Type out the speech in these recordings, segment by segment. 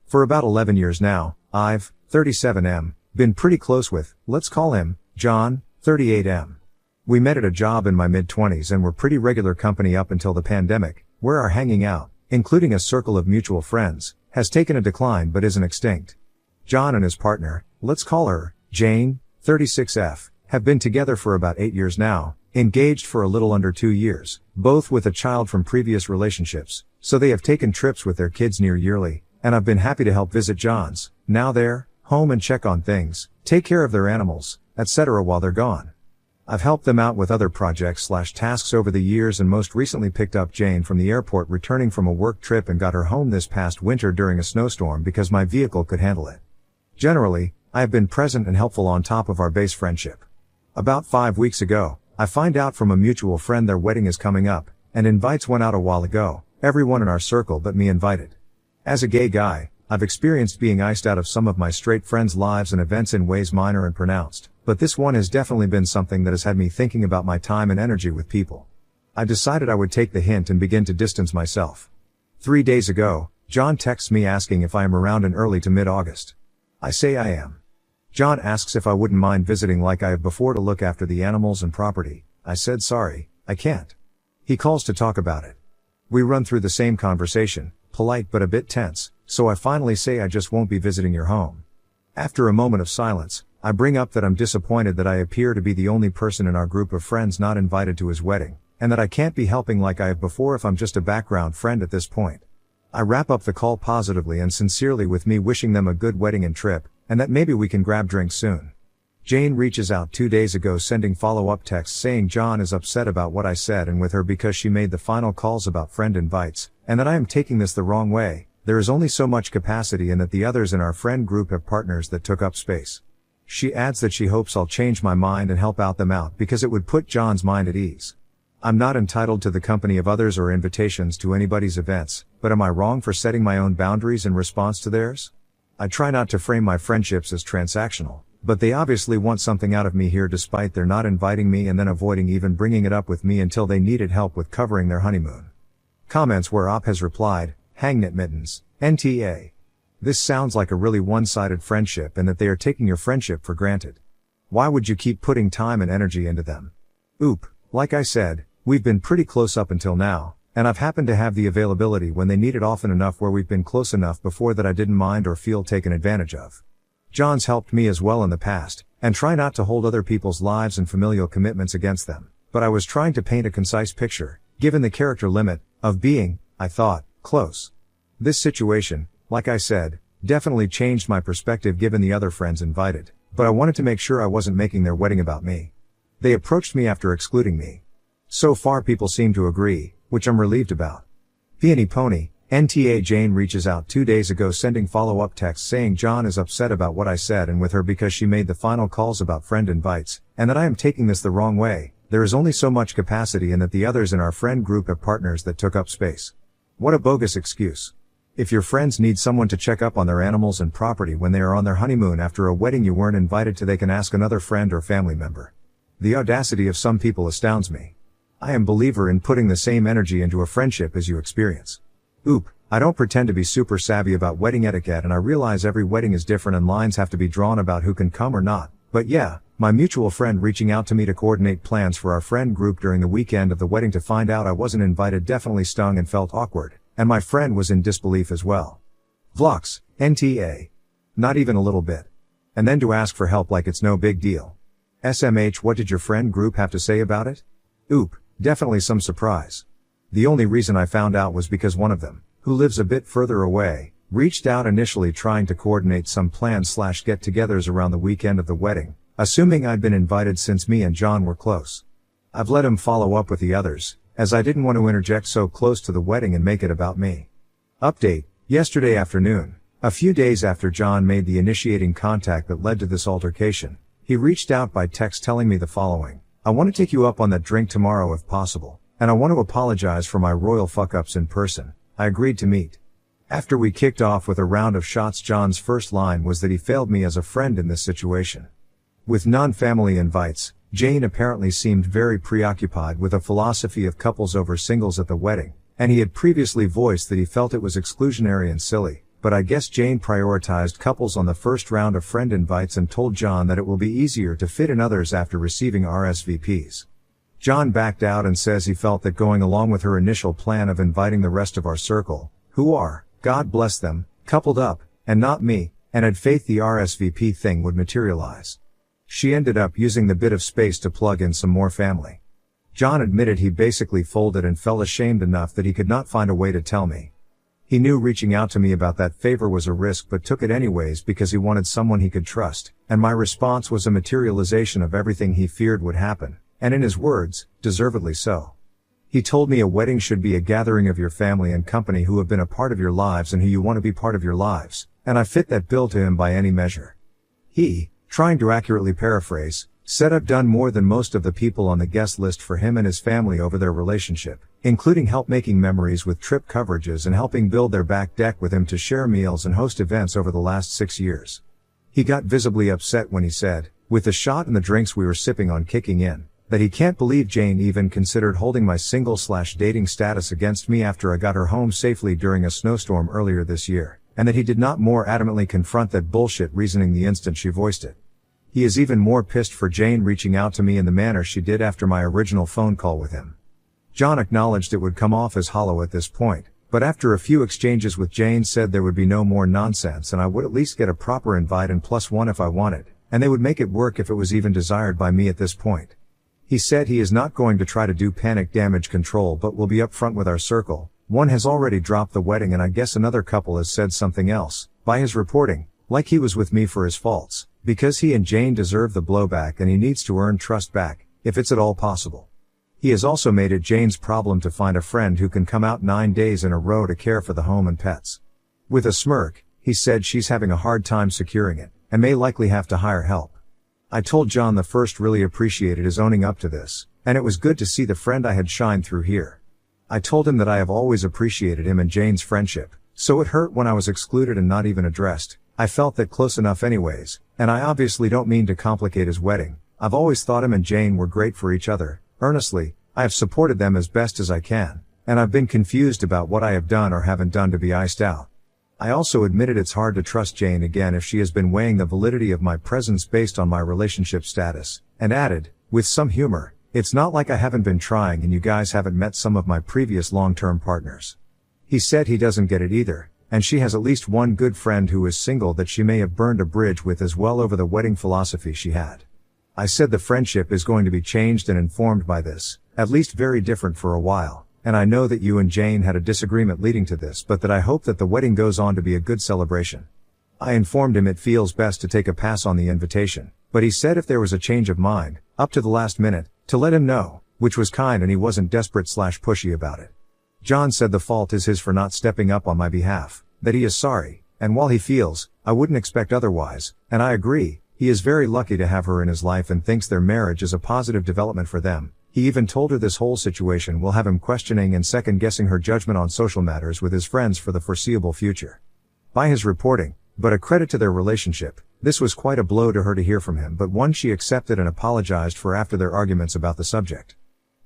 For about 11 years now, I've, 37M, been pretty close with, let's call him, John, 38M. We met at a job in my mid-20s and were pretty regular company up until the pandemic, where our hanging out, including a circle of mutual friends, has taken a decline but isn't extinct. John and his partner, let's call her, Jane, 36F, have been together for about 8 years now, engaged for a little under 2 years, both with a child from previous relationships, so they have taken trips with their kids near yearly, and I've been happy to help visit John's, now their, home and check on things, take care of their animals, etc. while they're gone. I've helped them out with other projects/tasks over the years and most recently picked up Jane from the airport returning from a work trip and got her home this past winter during a snowstorm because my vehicle could handle it. Generally, I have been present and helpful on top of our base friendship. About 5 weeks ago, I find out from a mutual friend their wedding is coming up, and invites went out a while ago, everyone in our circle but me invited. As a gay guy, I've experienced being iced out of some of my straight friends' lives and events in ways minor and pronounced, but this one has definitely been something that has had me thinking about my time and energy with people. I decided I would take the hint and begin to distance myself. 3 days ago, John texts me asking if I am around in early to mid-August. I say I am. John asks if I wouldn't mind visiting like I have before to look after the animals and property. I said sorry, I can't. He calls to talk about it. We run through the same conversation, polite but a bit tense, so I finally say I just won't be visiting your home. After a moment of silence, I bring up that I'm disappointed that I appear to be the only person in our group of friends not invited to his wedding, and that I can't be helping like I have before if I'm just a background friend at this point. I wrap up the call positively and sincerely with me wishing them a good wedding and trip, and that maybe we can grab drinks soon. Jane reaches out 2 days ago sending follow-up texts saying John is upset about what I said and with her because she made the final calls about friend invites, and that I am taking this the wrong way. There is only so much capacity and that the others in our friend group have partners that took up space. She adds that she hopes I'll change my mind and help them out because it would put John's mind at ease. I'm not entitled to the company of others or invitations to anybody's events, but am I wrong for setting my own boundaries in response to theirs? I try not to frame my friendships as transactional, but they obviously want something out of me here despite their not inviting me and then avoiding even bringing it up with me until they needed help with covering their honeymoon. Comments where Op has replied, Hangnet Mittens, NTA. This sounds like a really one-sided friendship and that they are taking your friendship for granted. Why would you keep putting time and energy into them? Oop, like I said, we've been pretty close up until now, and I've happened to have the availability when they need it often enough where we've been close enough before that I didn't mind or feel taken advantage of. John's helped me as well in the past, and try not to hold other people's lives and familial commitments against them, but I was trying to paint a concise picture, given the character limit, of being, I thought, close. This situation, like I said, definitely changed my perspective given the other friends invited, but I wanted to make sure I wasn't making their wedding about me. They approached me after excluding me. So far people seem to agree, which I'm relieved about. Peony Pony, NTA Jane reaches out 2 days ago sending follow-up texts saying John is upset about what I said and with her because she made the final calls about friend invites, and that I am taking this the wrong way. There is only so much capacity and that the others in our friend group have partners that took up space. What a bogus excuse. If your friends need someone to check up on their animals and property when they are on their honeymoon after a wedding you weren't invited to, they can ask another friend or family member. The audacity of some people astounds me. I am a believer in putting the same energy into a friendship as you experience. Oop, I don't pretend to be super savvy about wedding etiquette and I realize every wedding is different and lines have to be drawn about who can come or not, but yeah, my mutual friend reaching out to me to coordinate plans for our friend group during the weekend of the wedding to find out I wasn't invited definitely stung and felt awkward, and my friend was in disbelief as well. Vlox, NTA. Not even a little bit. And then to ask for help like it's no big deal. SMH, what did your friend group have to say about it? Oop, definitely some surprise. The only reason I found out was because one of them, who lives a bit further away, reached out initially trying to coordinate some plans/get-togethers around the weekend of the wedding, assuming I'd been invited since me and John were close. I've let him follow up with the others, as I didn't want to interject so close to the wedding and make it about me. Update, yesterday afternoon, a few days after John made the initiating contact that led to this altercation, he reached out by text telling me the following. I want to take you up on that drink tomorrow if possible, and I want to apologize for my royal fuck-ups in person. I agreed to meet. After we kicked off with a round of shots, John's first line was that he failed me as a friend in this situation. With non-family invites, Jane apparently seemed very preoccupied with a philosophy of couples over singles at the wedding, and he had previously voiced that he felt it was exclusionary and silly, but I guess Jane prioritized couples on the first round of friend invites and told John that it will be easier to fit in others after receiving RSVPs. John backed out and says he felt that going along with her initial plan of inviting the rest of our circle, who are, God bless them, coupled up, and not me, and had faith the RSVP thing would materialize. She ended up using the bit of space to plug in some more family. John admitted he basically folded and felt ashamed enough that he could not find a way to tell me. He knew reaching out to me about that favor was a risk but took it anyways because he wanted someone he could trust, and my response was a materialization of everything he feared would happen, and in his words, deservedly so. He told me a wedding should be a gathering of your family and company who have been a part of your lives and who you want to be part of your lives, and I fit that bill to him by any measure. He, trying to accurately paraphrase, said I've done more than most of the people on the guest list for him and his family over their relationship, including help making memories with trip coverages and helping build their back deck with him to share meals and host events over the last 6 years. He got visibly upset when he said, with the shot and the drinks we were sipping on kicking in, that he can't believe Jane even considered holding my single/dating status against me after I got her home safely during a snowstorm earlier this year, and that he did not more adamantly confront that bullshit reasoning the instant she voiced it. He is even more pissed for Jane reaching out to me in the manner she did after my original phone call with him. John acknowledged it would come off as hollow at this point, but after a few exchanges with Jane said there would be no more nonsense and I would at least get a proper invite and +1 if I wanted, and they would make it work if it was even desired by me at this point. He said he is not going to try to do panic damage control but will be upfront with our circle. One has already dropped the wedding and I guess another couple has said something else, by his reporting, like he was with me for his faults, because he and Jane deserve the blowback and he needs to earn trust back, if it's at all possible. He has also made it Jane's problem to find a friend who can come out 9 days in a row to care for the home and pets. With a smirk, he said she's having a hard time securing it, and may likely have to hire help. I told John the first really appreciated his owning up to this, and it was good to see the friend I had shine through here. I told him that I have always appreciated him and Jane's friendship, so it hurt when I was excluded and not even addressed. I felt that close enough anyways, and I obviously don't mean to complicate his wedding. I've always thought him and Jane were great for each other. Earnestly, I have supported them as best as I can, and I've been confused about what I have done or haven't done to be iced out. I also admitted it's hard to trust Jane again if she has been weighing the validity of my presence based on my relationship status, and added, with some humor, it's not like I haven't been trying and you guys haven't met some of my previous long-term partners. He said he doesn't get it either, and she has at least one good friend who is single that she may have burned a bridge with as well over the wedding philosophy she had. I said the friendship is going to be changed and informed by this, at least very different for a while, and I know that you and Jane had a disagreement leading to this but that I hope that the wedding goes on to be a good celebration. I informed him it feels best to take a pass on the invitation, but he said if there was a change of mind, up to the last minute, to let him know, which was kind and he wasn't desperate/pushy about it. John said the fault is his for not stepping up on my behalf, that he is sorry, and while he feels, I wouldn't expect otherwise, and I agree, he is very lucky to have her in his life and thinks their marriage is a positive development for them. He even told her this whole situation will have him questioning and second-guessing her judgment on social matters with his friends for the foreseeable future. By his reporting, but a credit to their relationship, this was quite a blow to her to hear from him but one she accepted and apologized for after their arguments about the subject.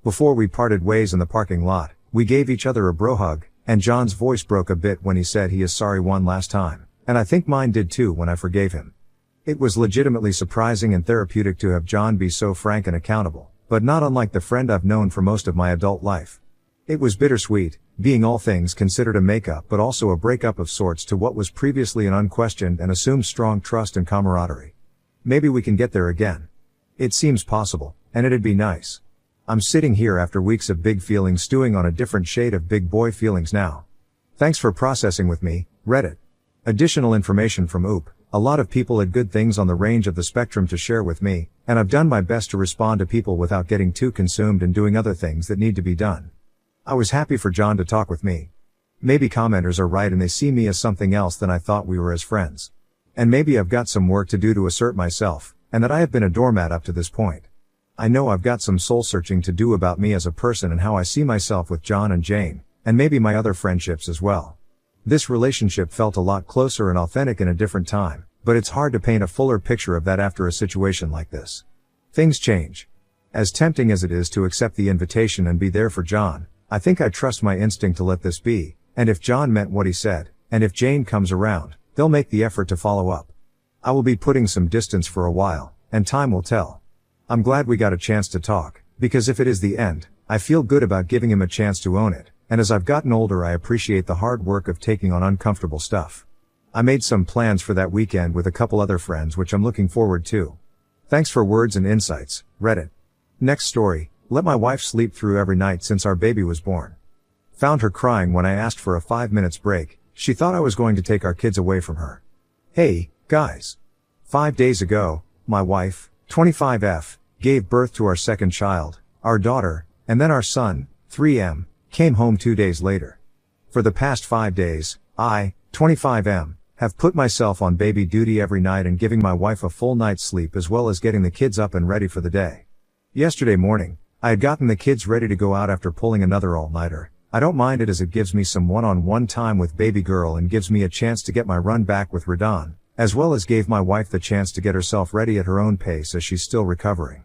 Before we parted ways in the parking lot, we gave each other a bro hug, and John's voice broke a bit when he said he is sorry one last time, and I think mine did too when I forgave him. It was legitimately surprising and therapeutic to have John be so frank and accountable, but not unlike the friend I've known for most of my adult life. It was bittersweet, being all things considered a makeup but also a breakup of sorts to what was previously an unquestioned and assumed strong trust and camaraderie. Maybe we can get there again. It seems possible, and it'd be nice. I'm sitting here after weeks of big feelings stewing on a different shade of big boy feelings now. Thanks for processing with me, Reddit. Additional information from OOP. A lot of people had good things on the range of the spectrum to share with me, and I've done my best to respond to people without getting too consumed and doing other things that need to be done. I was happy for John to talk with me. Maybe commenters are right and they see me as something else than I thought we were as friends. And maybe I've got some work to do to assert myself, and that I have been a doormat up to this point. I know I've got some soul searching to do about me as a person and how I see myself with John and Jane, and maybe my other friendships as well. This relationship felt a lot closer and authentic in a different time, but it's hard to paint a fuller picture of that after a situation like this. Things change. As tempting as it is to accept the invitation and be there for John, I think I trust my instinct to let this be, and if John meant what he said, and if Jane comes around, they'll make the effort to follow up. I will be putting some distance for a while, and time will tell. I'm glad we got a chance to talk, because if it is the end, I feel good about giving him a chance to own it, and as I've gotten older I appreciate the hard work of taking on uncomfortable stuff. I made some plans for that weekend with a couple other friends which I'm looking forward to. Thanks for words and insights, Reddit. Next story, let my wife sleep through every night since our baby was born. Found her crying when I asked for a 5 minutes break. She thought I was going to take our kids away from her. Hey, guys. 5 days ago, my wife, 25F, gave birth to our second child, our daughter, and then our son, 3M, came home 2 days later. For the past 5 days, I, 25M, have put myself on baby duty every night and giving my wife a full night's sleep as well as getting the kids up and ready for the day. Yesterday morning, I had gotten the kids ready to go out after pulling another all-nighter. I don't mind it as it gives me some one-on-one time with baby girl and gives me a chance to get my run back with Radon, as well as gave my wife the chance to get herself ready at her own pace as she's still recovering.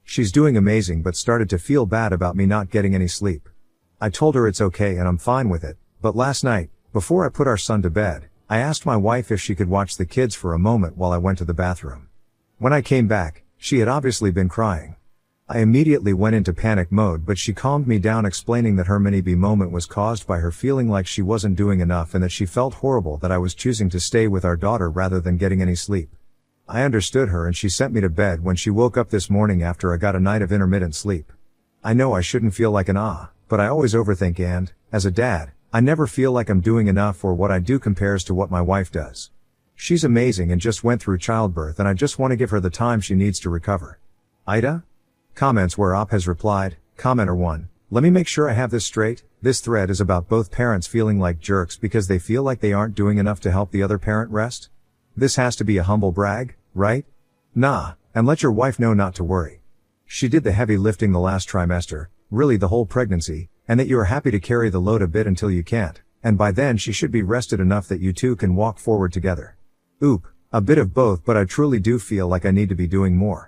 She's doing amazing but started to feel bad about me not getting any sleep. I told her it's okay and I'm fine with it, but last night, before I put our son to bed, I asked my wife if she could watch the kids for a moment while I went to the bathroom. When I came back, she had obviously been crying. I immediately went into panic mode but she calmed me down explaining that her mini-B moment was caused by her feeling like she wasn't doing enough and that she felt horrible that I was choosing to stay with our daughter rather than getting any sleep. I understood her and she sent me to bed when she woke up this morning after I got a night of intermittent sleep. I know I shouldn't feel like but I always overthink and, as a dad, I never feel like I'm doing enough or what I do compares to what my wife does. She's amazing and just went through childbirth and I just want to give her the time she needs to recover. Ida? Comments where Op has replied, Commenter 1, let me make sure I have this straight, this thread is about both parents feeling like jerks because they feel like they aren't doing enough to help the other parent rest? This has to be a humble brag, right? Nah, and let your wife know not to worry. She did the heavy lifting the last trimester, really the whole pregnancy, and that you are happy to carry the load a bit until you can't, and by then she should be rested enough that you two can walk forward together. Oop, a bit of both but I truly do feel like I need to be doing more.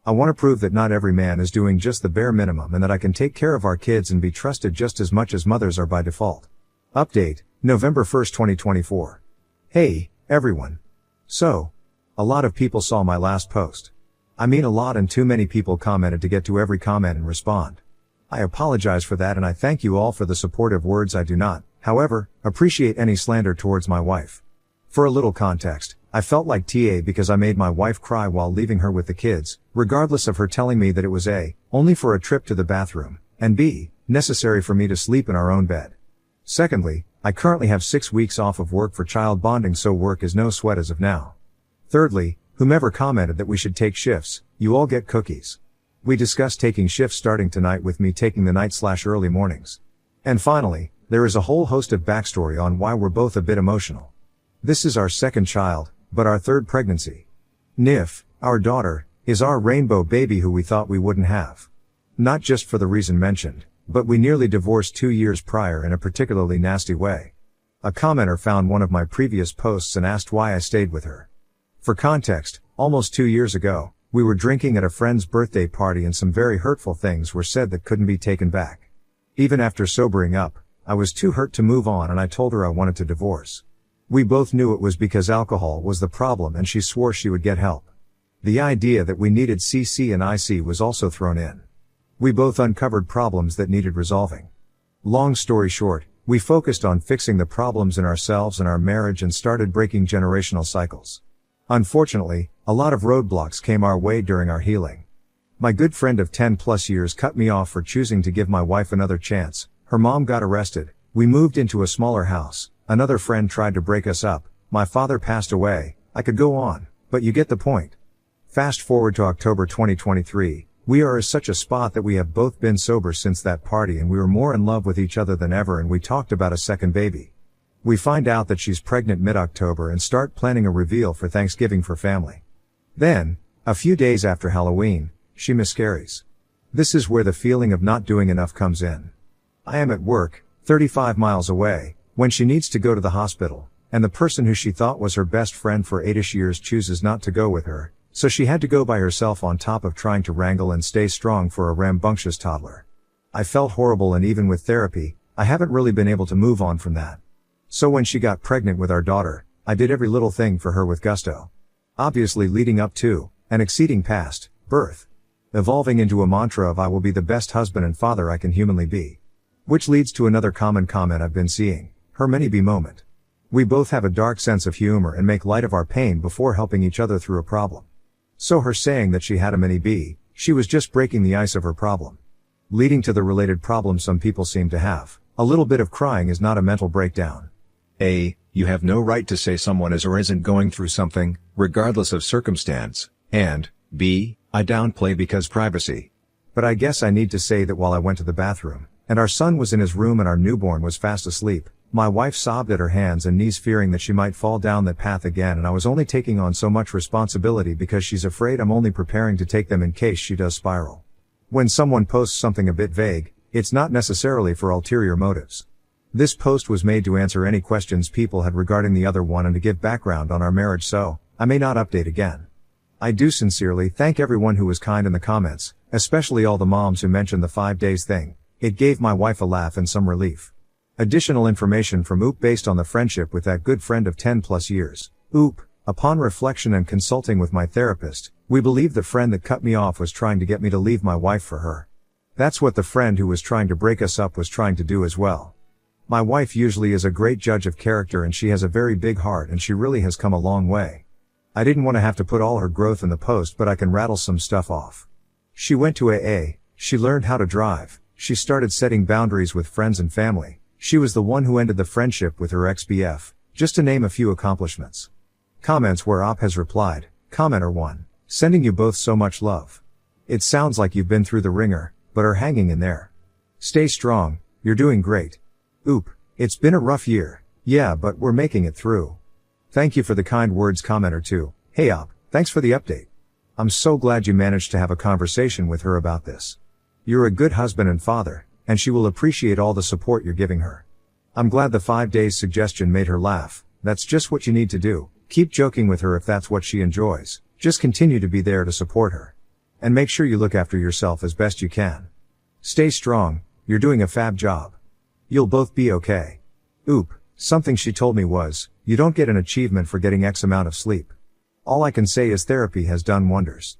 I want to prove that not every man is doing just the bare minimum and that I can take care of our kids and be trusted just as much as mothers are by default. Update, November 1st, 2024. Hey, everyone. So, a lot of people saw my last post. I mean a lot and too many people commented to get to every comment and respond. I apologize for that and I thank you all for the supportive words. I do not, however, appreciate any slander towards my wife. For a little context, I felt like TA because I made my wife cry while leaving her with the kids, regardless of her telling me that it was A, only for a trip to the bathroom, and B, necessary for me to sleep in our own bed. Secondly, I currently have 6 weeks off of work for child bonding so work is no sweat as of now. Thirdly, whomever commented that we should take shifts, you all get cookies. We discussed taking shifts starting tonight with me taking the night/early mornings. And finally, there is a whole host of backstory on why we're both a bit emotional. This is our second child, but our third pregnancy. Nif, our daughter, is our rainbow baby who we thought we wouldn't have. Not just for the reason mentioned, but we nearly divorced 2 years prior in a particularly nasty way. A commenter found one of my previous posts and asked why I stayed with her. For context, almost 2 years ago, we were drinking at a friend's birthday party and some very hurtful things were said that couldn't be taken back. Even after sobering up, I was too hurt to move on and I told her I wanted to divorce. We both knew it was because alcohol was the problem and she swore she would get help. The idea that we needed CC and IC was also thrown in. We both uncovered problems that needed resolving. Long story short, we focused on fixing the problems in ourselves and our marriage and started breaking generational cycles. Unfortunately, a lot of roadblocks came our way during our healing. My good friend of 10 plus years cut me off for choosing to give my wife another chance, her mom got arrested, we moved into a smaller house, another friend tried to break us up, my father passed away, I could go on, but you get the point. Fast forward to October 2023, we are at such a spot that we have both been sober since that party and we were more in love with each other than ever and we talked about a second baby. We find out that she's pregnant mid-October and start planning a reveal for Thanksgiving for family. Then, a few days after Halloween, she miscarries. This is where the feeling of not doing enough comes in. I am at work, 35 miles away, when she needs to go to the hospital, and the person who she thought was her best friend for 8ish years chooses not to go with her, so she had to go by herself on top of trying to wrangle and stay strong for a rambunctious toddler. I felt horrible and even with therapy, I haven't really been able to move on from that. So when she got pregnant with our daughter, I did every little thing for her with gusto. Obviously leading up to, and exceeding past, birth. Evolving into a mantra of I will be the best husband and father I can humanly be. Which leads to another common comment I've been seeing, her many be moment. We both have a dark sense of humor and make light of our pain before helping each other through a problem. So her saying that she had a mini B, she was just breaking the ice of her problem. Leading to the related problem some people seem to have. A little bit of crying is not a mental breakdown. A. You have no right to say someone is or isn't going through something, regardless of circumstance, and B. I downplay because privacy. But I guess I need to say that while I went to the bathroom, and our son was in his room and our newborn was fast asleep, my wife sobbed at her hands and knees fearing that she might fall down that path again, and I was only taking on so much responsibility because she's afraid I'm only preparing to take them in case she does spiral. When someone posts something a bit vague, it's not necessarily for ulterior motives. This post was made to answer any questions people had regarding the other one and to give background on our marriage, so I may not update again. I do sincerely thank everyone who was kind in the comments, especially all the moms who mentioned the 5 days thing. It gave my wife a laugh and some relief. Additional information from OOP based on the friendship with that good friend of 10 plus years. OOP, upon reflection and consulting with my therapist, we believe the friend that cut me off was trying to get me to leave my wife for her. That's what the friend who was trying to break us up was trying to do as well. My wife usually is a great judge of character and she has a very big heart and she really has come a long way. I didn't want to have to put all her growth in the post, but I can rattle some stuff off. She went to AA, she learned how to drive, she started setting boundaries with friends and family, she was the one who ended the friendship with her ex-BF, just to name a few accomplishments. Comments where OP has replied, Commenter 1, sending you both so much love. It sounds like you've been through the ringer, but are hanging in there. Stay strong, you're doing great. OOP, it's been a rough year, yeah, but we're making it through. Thank you for the kind words. Commenter 2, hey OP, thanks for the update. I'm so glad you managed to have a conversation with her about this. You're a good husband and father, and she will appreciate all the support you're giving her. I'm glad the 5 days suggestion made her laugh. That's just what you need to do. Keep joking with her if that's what she enjoys. Just continue to be there to support her. And make sure you look after yourself as best you can. Stay strong, you're doing a fab job. You'll both be okay. OOP, something she told me was, you don't get an achievement for getting X amount of sleep. All I can say is therapy has done wonders.